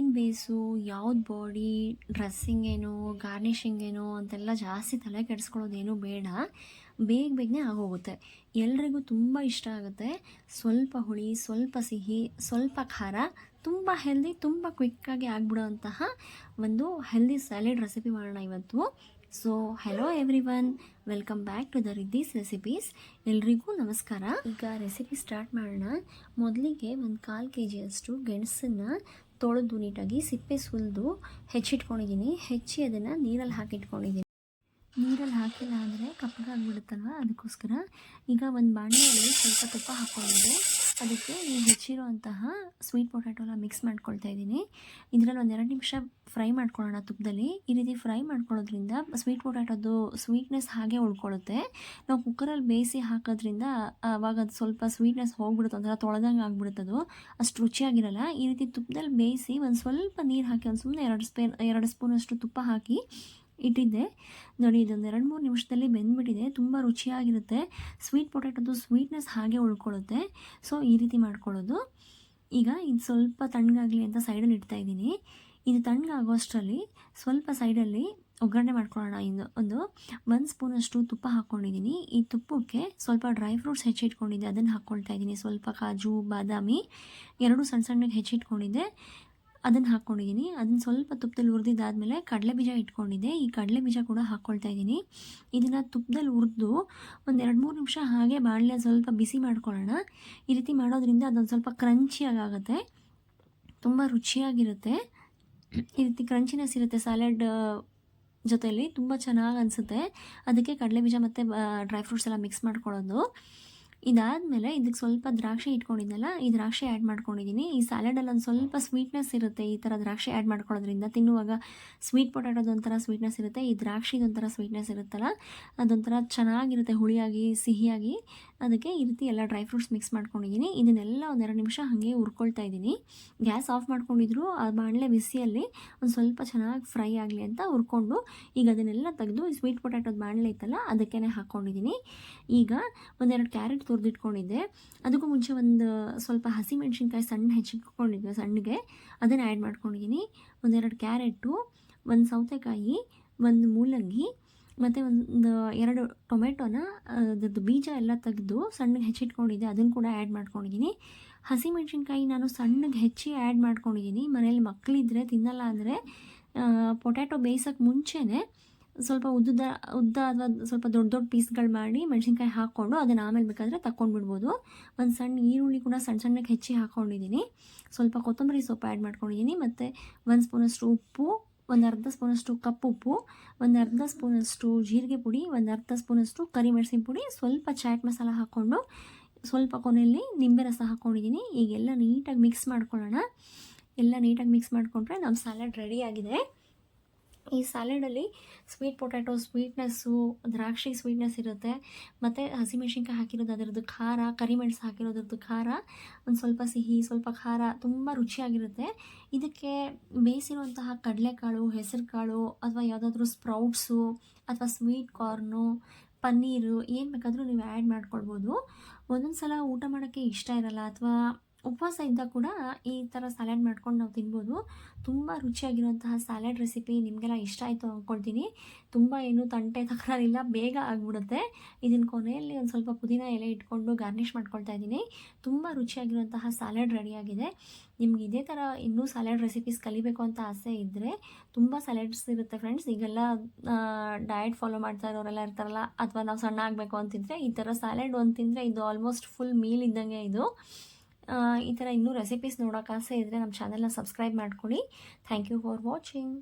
ಏನು ಬೇಸು, ಯಾವ್ದು body, dressing ಏನು, ಗಾರ್ನಿಷಿಂಗ್ ಏನು ಅಂತೆಲ್ಲ ಜಾಸ್ತಿ ತಲೆ ಕೆಡಿಸ್ಕೊಳ್ಳೋದೇನು ಬೇಡ. ಬೇಗನೆ ಆಗೋಗುತ್ತೆ. ಎಲ್ರಿಗೂ ತುಂಬ ಇಷ್ಟ ಆಗುತ್ತೆ. ಸ್ವಲ್ಪ ಹುಳಿ, ಸ್ವಲ್ಪ ಸಿಹಿ, ಸ್ವಲ್ಪ ಖಾರ, ತುಂಬ ಹೆಲ್ದಿ, ತುಂಬ ಕ್ವಿಕ್ಕಾಗಿ ಆಗಿಬಿಡೋಂತಹ ಒಂದು ಹೆಲ್ದಿ ಸ್ಯಾಲೆಡ್ ರೆಸಿಪಿ ಮಾಡೋಣ ಇವತ್ತು. So hello everyone, welcome back to the Riddhi's recipes. ಎಲ್ರಿಗೂ ನಮಸ್ಕಾರ. ಈಗ ರೆಸಿಪಿ ಸ್ಟಾರ್ಟ್ ಮಾಡೋಣ. ಮೊದಲಿಗೆ ಒಂದು 1/4 kg ಗೆಣಸನ್ನು ತೊಳೆದು ನೀಟಾಗಿ ಸಿಪ್ಪೆ ಸುಲಿದು ಹೆಚ್ಚಿಟ್ಕೊಂಡಿದ್ದೀನಿ. ಹೆಚ್ಚಿ ಅದನ್ನು ನೀರಲ್ಲಿ ಹಾಕಿಟ್ಕೊಂಡಿದ್ದೀನಿ. ನೀರಲ್ಲಿ ಹಾಕಿಲ್ಲ ಅಂದರೆ ಕಪ್ಪಗಾಗ್ಬಿಡುತ್ತಲ್ವ, ಅದಕ್ಕೋಸ್ಕರ ಈಗ ಒಂದು ಬಾಣಲೆಯಲ್ಲಿ ಸ್ವಲ್ಪ ತುಪ್ಪ ಹಾಕ್ಕೊಂಡಿದ್ದೆ. ಅದಕ್ಕೆ ಈ ಹೆಚ್ಚಿರುವಂತಹ ಸ್ವೀಟ್ ಪೊಟ್ಯಾಟೋನ ಮಿಕ್ಸ್ ಮಾಡ್ಕೊಳ್ತಾ ಇದ್ದೀನಿ. ಇದರಲ್ಲಿ ಒಂದು 2 ನಿಮಿಷ ಫ್ರೈ ಮಾಡ್ಕೊಳ್ಳೋಣ ತುಪ್ಪದಲ್ಲಿ. ಈ ರೀತಿ ಫ್ರೈ ಮಾಡ್ಕೊಳ್ಳೋದ್ರಿಂದ ಸ್ವೀಟ್ ಪೊಟ್ಯಾಟೋದು ಸ್ವೀಟ್ನೆಸ್ ಹಾಗೆ ಉಳ್ಕೊಳ್ಳುತ್ತೆ. ನಾವು ಕುಕ್ಕರಲ್ಲಿ ಬೇಯಿಸಿ ಹಾಕೋದ್ರಿಂದ ಆವಾಗ ಅದು ಸ್ವಲ್ಪ ಸ್ವೀಟ್ನೆಸ್ ಹೋಗ್ಬಿಡುತ್ತೆ, ಒಂಥರ ತೊಳೆದಂಗೆ ಆಗ್ಬಿಡುತ್ತದು, ಅಷ್ಟು ರುಚಿಯಾಗಿರಲ್ಲ. ಈ ರೀತಿ ತುಪ್ಪದಲ್ಲಿ ಬೇಯಿಸಿ ಒಂದು ಸ್ವಲ್ಪ ನೀರು ಹಾಕಿ ಒಂದು ಸುಮ್ಮನೆ 2 ಸ್ಪೂನಷ್ಟು ತುಪ್ಪ ಹಾಕಿ ಇಟ್ಟಿದ್ದೆ. ನೋಡಿ, ಇದೊಂದು 2-3 ನಿಮಿಷದಲ್ಲಿ ಬೆಂದ್ಬಿಟ್ಟಿದೆ. ತುಂಬ ರುಚಿಯಾಗಿರುತ್ತೆ. ಸ್ವೀಟ್ ಪೊಟ್ಯಾಟೋದು ಸ್ವೀಟ್ನೆಸ್ ಹಾಗೆ ಉಳ್ಕೊಳ್ಳುತ್ತೆ. ಸೊ ಈ ರೀತಿ ಮಾಡ್ಕೊಳ್ಳೋದು. ಈಗ ಇದು ಸ್ವಲ್ಪ ತಣ್ಣಗಾಗಲಿ ಅಂತ ಸೈಡಲ್ಲಿ ಇಡ್ತಾ ಇದ್ದೀನಿ. ಇದು ತಣ್ಣಗಾಗೋಷ್ಟರಲ್ಲಿ ಸ್ವಲ್ಪ ಸೈಡಲ್ಲಿ ಒಗ್ಗರಣೆ ಮಾಡ್ಕೊಳ್ಳೋಣ. ಒಂದು 1 ಸ್ಪೂನಷ್ಟು ತುಪ್ಪ ಹಾಕ್ಕೊಂಡಿದ್ದೀನಿ. ಈ ತುಪ್ಪಕ್ಕೆ ಸ್ವಲ್ಪ ಡ್ರೈ ಫ್ರೂಟ್ಸ್ ಹೆಚ್ಚಿಟ್ಕೊಂಡಿದ್ದೆ, ಅದನ್ನು ಹಾಕ್ಕೊಳ್ತಾ ಇದ್ದೀನಿ. ಸ್ವಲ್ಪ ಕಾಜು, ಬಾದಾಮಿ 2 ಸಣ್ಣಗೆ ಹೆಚ್ಚಿಟ್ಕೊಂಡಿದ್ದೆ, ಅದನ್ನು ಹಾಕ್ಕೊಂಡಿದ್ದೀನಿ. ಅದನ್ನು ಸ್ವಲ್ಪ ತುಪ್ಪದಲ್ಲಿ ಹುರಿದಿದ್ದಾದಮೇಲೆ ಕಡಲೆಬೀಜ ಇಟ್ಕೊಂಡಿದ್ದೆ. ಈ ಕಡಲೆಬೀಜ ಕೂಡ ಹಾಕ್ಕೊಳ್ತಾ ಇದ್ದೀನಿ. ಇದನ್ನು ತುಪ್ಪದಲ್ಲಿ ಹುರಿದು ಒಂದು 2-3 ನಿಮಿಷ ಹಾಗೆ ಬಾಣಲೆ ಸ್ವಲ್ಪ ಬಿಸಿ ಮಾಡ್ಕೊಳ್ಳೋಣ. ಈ ರೀತಿ ಮಾಡೋದ್ರಿಂದ ಅದೊಂದು ಸ್ವಲ್ಪ ಕ್ರಂಚಿಯಾಗುತ್ತೆ, ತುಂಬ ರುಚಿಯಾಗಿರುತ್ತೆ. ಈ ರೀತಿ ಕ್ರಂಚಿನೆಸ್ ಇರುತ್ತೆ ಸ್ಯಾಲೆಡ್ ಜೊತೆಯಲ್ಲಿ, ತುಂಬ ಚೆನ್ನಾಗಿ ಅನಿಸುತ್ತೆ. ಅದಕ್ಕೆ ಕಡಲೆಬೀಜ ಮತ್ತು ಡ್ರೈ ಫ್ರೂಟ್ಸ್ ಎಲ್ಲ ಮಿಕ್ಸ್ ಮಾಡ್ಕೊಳ್ಳೋದು. ಇದಾದಮೇಲೆ ಇದಕ್ಕೆ ಸ್ವಲ್ಪ ದ್ರಾಕ್ಷಿ ಇಟ್ಕೊಂಡಿದ್ದೆಲ್ಲ, ಈ ದ್ರಾಕ್ಷಿ ಆ್ಯಡ್ ಮಾಡ್ಕೊಂಡಿದ್ದೀನಿ. ಈ ಸ್ಯಾಲೆಡಲ್ಲಿ ಒಂದು ಸ್ವಲ್ಪ ಸ್ವೀಟ್ನೆಸ್ ಇರುತ್ತೆ. ಈ ಥರ ದ್ರಾಕ್ಷಿ ಆ್ಯಡ್ ಮಾಡ್ಕೊಳ್ಳೋದ್ರಿಂದ ತಿನ್ನುವಾಗ ಸ್ವೀಟ್ ಪೊಟ್ಯಾಟೋದೊಂಥರ ಸ್ವೀಟ್ನೆಸ್ ಇರುತ್ತೆ, ಈ ದ್ರಾಕ್ಷಿದೊಂಥರ ಸ್ವೀಟ್ನೆಸ್ ಇರುತ್ತಲ್ಲ, ಅದೊಂಥರ ಚೆನ್ನಾಗಿರುತ್ತೆ, ಹುಳಿಯಾಗಿ ಸಿಹಿಯಾಗಿ. ಅದಕ್ಕೆ ಈ ರೀತಿ ಎಲ್ಲ ಡ್ರೈ ಫ್ರೂಟ್ಸ್ ಮಿಕ್ಸ್ ಮಾಡ್ಕೊಂಡಿದ್ದೀನಿ. ಇದನ್ನೆಲ್ಲ ಒಂದು 2 ನಿಮಿಷ ಹಾಗೆ ಹುರ್ಕೊಳ್ತಾ ಇದ್ದೀನಿ. ಗ್ಯಾಸ್ ಆಫ್ ಮಾಡ್ಕೊಂಡಿದ್ರು ಆ ಬಾಣಲೆ ಬಿಸಿಯಲ್ಲಿ ಒಂದು ಸ್ವಲ್ಪ ಚೆನ್ನಾಗಿ ಫ್ರೈ ಆಗಲಿ ಅಂತ ಹುರ್ಕೊಂಡು, ಈಗ ಅದನ್ನೆಲ್ಲ ತೆಗೆದು ಈ ಸ್ವೀಟ್ ಪೊಟ್ಯಾಟೋದ ಬಾಣಲೆ ಇತ್ತಲ್ಲ ಅದಕ್ಕೇ ಹಾಕ್ಕೊಂಡಿದ್ದೀನಿ. ಈಗ 1-2 ಕ್ಯಾರೆಟ್ ತುರಿದಿಟ್ಕೊಂಡಿದ್ದೆ. ಅದಕ್ಕೂ ಮುಂಚೆ ಒಂದು ಸ್ವಲ್ಪ ಹಸಿಮೆಣ್ಸಿನ್ಕಾಯಿ ಹೆಚ್ಚಿಟ್ಕೊಂಡಿದ್ದೆ ಸಣ್ಣಗೆ, ಅದನ್ನು ಆ್ಯಡ್ ಮಾಡ್ಕೊಂಡಿದ್ದೀನಿ. 1-2 ಕ್ಯಾರೆಟು, 1 ಸೌತೆಕಾಯಿ, 1 ಮೂಲಂಗಿ ಮತ್ತು ಒಂದು 2 ಟೊಮೆಟೊನ ಅದ್ರದ್ದು ಬೀಜ ಎಲ್ಲ ತೆಗೆದು ಸಣ್ಣಗೆ ಹೆಚ್ಚಿಟ್ಕೊಂಡಿದ್ದೆ, ಅದನ್ನು ಕೂಡ ಆ್ಯಡ್ ಮಾಡ್ಕೊಂಡಿದ್ದೀನಿ. ಹಸಿಮೆಣ್ಸಿನ್ಕಾಯಿ ನಾನು ಸಣ್ಣಗೆ ಹೆಚ್ಚಿ ಆ್ಯಡ್ ಮಾಡ್ಕೊಂಡಿದ್ದೀನಿ. ಮನೇಲಿ ಮಕ್ಕಳಿದ್ರೆ ತಿನ್ನಲ್ಲ ಅಂದರೆ ಪೊಟ್ಯಾಟೊ ಬೇಯಿಸೋಕ್ಕೆ ಮುಂಚೆನೇ ಸ್ವಲ್ಪ ಉದ್ದ ಅಥವಾ ಸ್ವಲ್ಪ ದೊಡ್ಡ ಪೀಸ್ಗಳು ಮಾಡಿ ಮೆಣಸಿನ್ಕಾಯಿ ಹಾಕ್ಕೊಂಡು ಅದನ್ನು ಆಮೇಲೆ ಬೇಕಾದರೆ ತಗೊಂಡ್ಬಿಡ್ಬೋದು. ಒಂದು ಸಣ್ಣ ಈರುಳ್ಳಿ ಕೂಡ ಸಣ್ಣಗೆ ಹೆಚ್ಚಿ ಹಾಕ್ಕೊಂಡಿದ್ದೀನಿ. ಸ್ವಲ್ಪ ಕೊತ್ತಂಬರಿ ಸೊಪ್ಪು ಆ್ಯಡ್ ಮಾಡ್ಕೊಂಡಿದ್ದೀನಿ. ಮತ್ತು 1 ಸ್ಪೂನಷ್ಟು ಉಪ್ಪು, ಒಂದು ಅರ್ಧ ಸ್ಪೂನಷ್ಟು ಕಪ್ಪುಪ್ಪು, ಒಂದು ಅರ್ಧ ಸ್ಪೂನಷ್ಟು ಜೀರಿಗೆ ಪುಡಿ, ಒಂದು ಅರ್ಧ ಸ್ಪೂನಷ್ಟು ಕರಿಮೆಣಸಿನ ಪುಡಿ, ಸ್ವಲ್ಪ ಚಾಟ್ ಮಸಾಲ ಹಾಕ್ಕೊಂಡು ಸ್ವಲ್ಪ ಕೊನೆಯಲ್ಲಿ ನಿಂಬೆ ರಸ ಹಾಕ್ಕೊಂಡಿದ್ದೀನಿ. ಈಗೆಲ್ಲ ನೀಟಾಗಿ ಮಿಕ್ಸ್ ಮಾಡ್ಕೊಳ್ಳೋಣ. ಎಲ್ಲ ನೀಟಾಗಿ ಮಿಕ್ಸ್ ಮಾಡಿಕೊಂಡ್ರೆ ನಮ್ಮ ಸ್ಯಾಲೆಡ್ ರೆಡಿಯಾಗಿದೆ. ಈ ಸ್ಯಾಲೆಡಲ್ಲಿ ಸ್ವೀಟ್ ಪೊಟ್ಯಾಟೊ ಸ್ವೀಟ್ನೆಸ್ಸು, ದ್ರಾಕ್ಷಿ ಸ್ವೀಟ್ನೆಸ್ ಇರುತ್ತೆ, ಮತ್ತು ಹಸಿಮೆಣ್ಸಿನ್ಕಾಯಿ ಹಾಕಿರೋದು ಅದರದ್ದು ಖಾರ, ಕರಿಮೆಣಸು ಹಾಕಿರೋದ್ರದ್ದು ಖಾರ, ಒಂದು ಸ್ವಲ್ಪ ಸಿಹಿ, ಸ್ವಲ್ಪ ಖಾರ, ತುಂಬ ರುಚಿಯಾಗಿರುತ್ತೆ. ಇದಕ್ಕೆ ಬೇಯಿಸಿರುವಂತಹ ಕಡಲೆಕಾಳು, ಹೆಸರು ಕಾಳು ಅಥವಾ ಯಾವುದಾದ್ರೂ ಸ್ಪ್ರೌಟ್ಸು ಅಥವಾ ಸ್ವೀಟ್ ಕಾರ್ನು, ಪನ್ನೀರು ಏನು ಬೇಕಾದರೂ ನೀವು ಆ್ಯಡ್ ಮಾಡ್ಕೊಳ್ಬೋದು. ಒಂದೊಂದು ಸಲ ಊಟ ಮಾಡೋಕ್ಕೆ ಇಷ್ಟ ಇರಲ್ಲ ಅಥವಾ ಉಪವಾಸ ಇದ್ದಾಗ ಕೂಡ ಈ ಥರ ಸ್ಯಾಲೆಡ್ ಮಾಡ್ಕೊಂಡು ನಾವು ತಿನ್ಬೋದು. ತುಂಬ ರುಚಿಯಾಗಿರುವಂತಹ ಸ್ಯಾಲೆಡ್ ರೆಸಿಪಿ ನಿಮಗೆಲ್ಲ ಇಷ್ಟ ಆಯಿತು ಅಂದ್ಕೊಳ್ತೀನಿ. ತುಂಬ ಏನು ತಂಟೆ ತಕರಾರಿಲ್ಲ, ಬೇಗ ಆಗಿಬಿಡುತ್ತೆ. ಇದನ್ನು ಕೊನೆಯಲ್ಲಿ ಒಂದು ಸ್ವಲ್ಪ ಪುದೀನ ಎಲೆ ಇಟ್ಕೊಂಡು ಗಾರ್ನಿಷ್ ಮಾಡ್ಕೊಳ್ತಾ ಇದ್ದೀನಿ. ತುಂಬ ರುಚಿಯಾಗಿರುವಂತಹ ಸ್ಯಾಲೆಡ್ ರೆಡಿಯಾಗಿದೆ. ನಿಮ್ಗೆ ಇದೇ ಥರ ಇನ್ನೂ ಸ್ಯಾಲೆಡ್ ರೆಸಿಪೀಸ್ ಕಲಿಬೇಕು ಅಂತ ಆಸೆ ಇದ್ದರೆ ತುಂಬ ಸ್ಯಾಲೆಡ್ಸ್ ಇರುತ್ತೆ ಫ್ರೆಂಡ್ಸ್. ಈಗೆಲ್ಲ ಡಯಟ್ ಫಾಲೋ ಮಾಡ್ತಾ ಇರೋರೆಲ್ಲ ಇರ್ತಾರಲ್ಲ, ಅಥವಾ ನಾವು ಸಣ್ಣ ಆಗಬೇಕು ಅಂತಿದ್ರೆ ಈ ಥರ ಸ್ಯಾಲೆಡ್ ಒಂದು ತಿಂದರೆ ಇದು ಆಲ್ಮೋಸ್ಟ್ ಫುಲ್ ಮೀಲ್ ಇದ್ದಂಗೆ ಇದು. ಈ ಥರ ಇನ್ನೂ ರೆಸಿಪೀಸ್ ನೋಡೋಕೆ ಆಸೆ ಇದ್ದರೆ ನಮ್ಮ ಚಾನಲ್ನ ಸಬ್ಸ್ಕ್ರೈಬ್ ಮಾಡ್ಕೊಳ್ಳಿ. Thank you for watching.